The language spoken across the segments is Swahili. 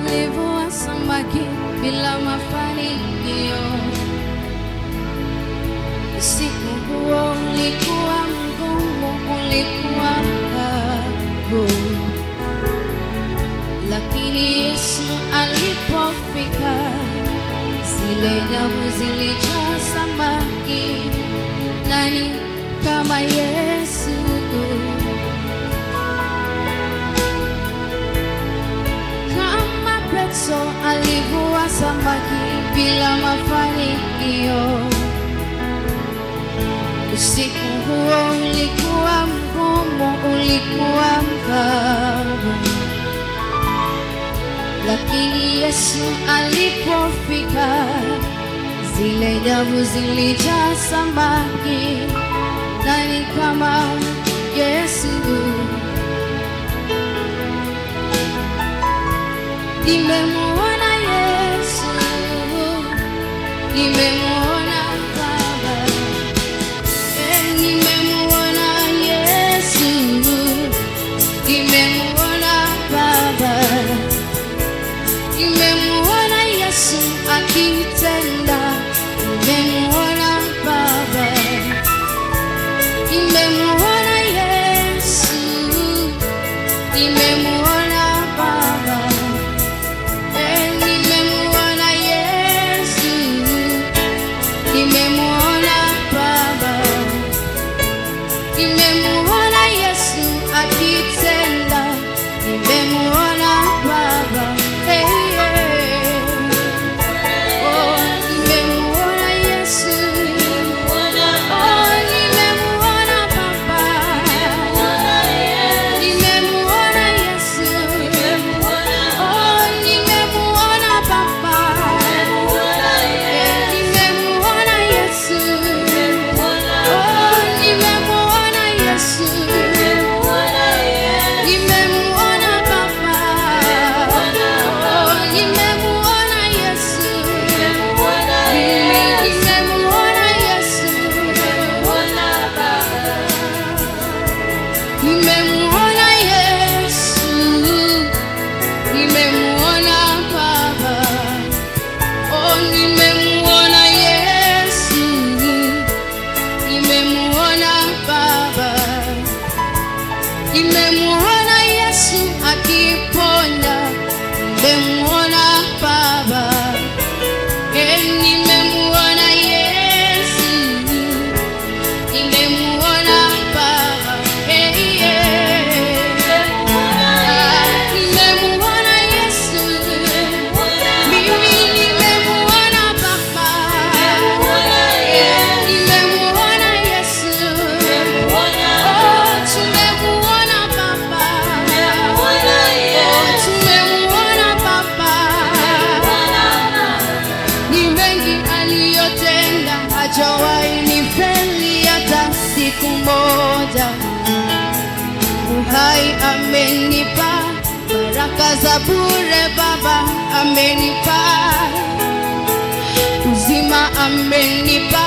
alivua samaki bila mafanikio. Usiku huo ulikuwa mgumu, ulikuwa mkavu, lakini Yesu alipofika, zile nyavu zilijaa samaki. Nani kama Yesu? Kama Petro alivua samaki bila mafanikio. Usiku huo ulikuwa mgumu, ulikuwa mkavu, lakini Yesu alipofika, zile nyavu zilijaa samaki. Nani kama Yesu? Nimemuona Yesu, nimemuona Baba. Nimemuona Yesu, nimemuona Baba. Nimemuona Yesu akitenda, nimemuona Baba. Nimemuona Yesu, nimemuona Baba. Nimemuona Yesu, nimemuona Baba. Nimemuona Yesu akitenda, nimemuona Baba. Nimemuona Yesu akiponya, nimemuona Baba. Nimemuona Yesu, nimemuona Baba. Nimemuona Yesu, mimi nimemuona Baba. Nimemuona Yesu, tumemuona Baba. Tumemuona Baba. Ni mengi aliyotenda, hajawahi nifeli hata siku moja. Uhai amenipa, baraka za bure Baba amenipa. Uzima amenipa,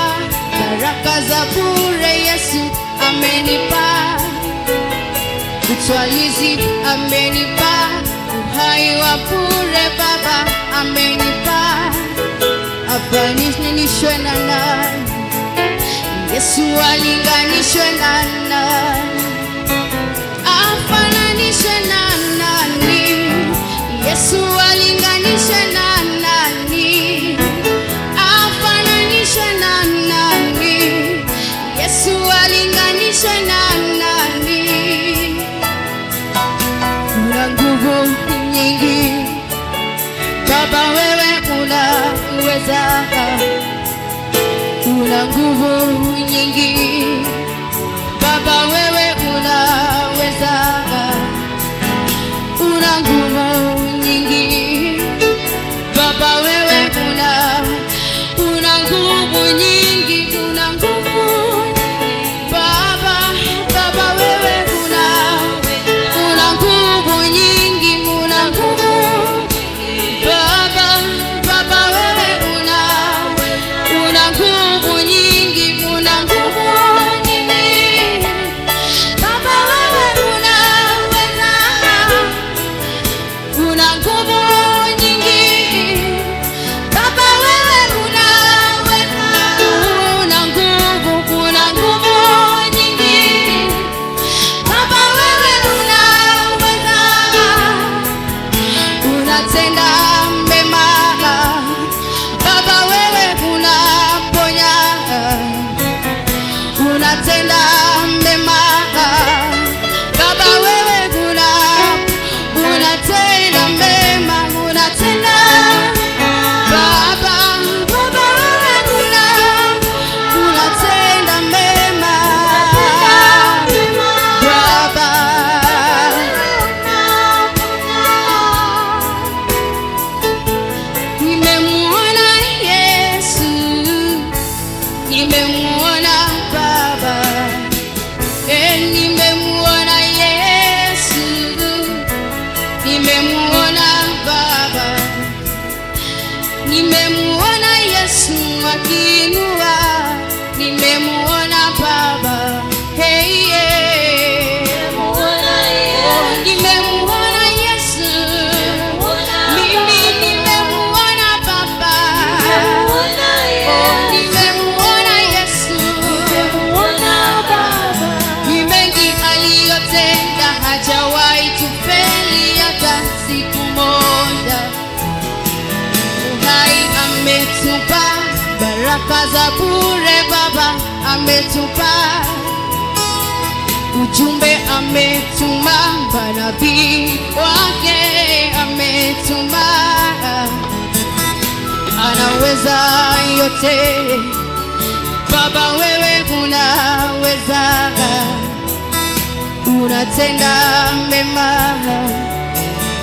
baraka za bure Yesu amenipa. Utwalizi amenipa, uhai wa bure Baba amenipa. Afananishwe na nani? Yesu alinganishwe na nani? Afananishwe na nani? Yesu alinganishwe na nani? Afananishwe na nani? Yesu alinganishwe na nani? Una nguvu nyingi Baba, wewe unaweza. Una nguvu nyingi Baba, wewe unaweza. Una nguvu nyingi Baba, wewe una nguvu nyingi, una nguvu Baba. Baba, wewe una nguvu nyingi, una nguvu Baba. Baba, wewe una nguvu nyingi, una nguvu nyingi Baba, wewe hajawahi tufeli hata siku moja. Uhai ametupa, baraka za bure Baba ametupa, ujumbe ametuma, manabii wake ametuma. Anaweza yote Baba, wewe unaweza, unatenda mema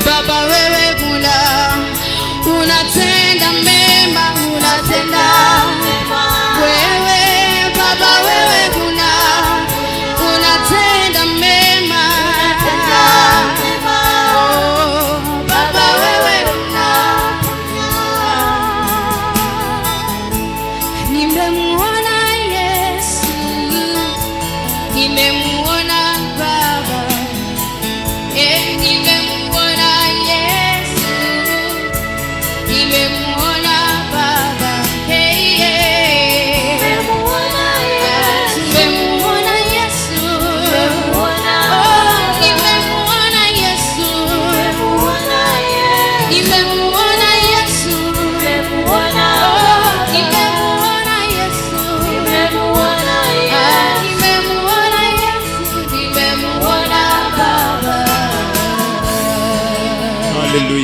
Baba, wewe unatenda mema, unatenda wewe Baba, wewe unatenda mema. Oh Baba, wewe nimemuona Yesu, nimemuona Baba, nimemuona Yesu, nimemuona Baba, nimemuona Yesu, nimemuona Yesu, nimemuona Yesu, nimemuona Yesu, nimemuona Hallelujah.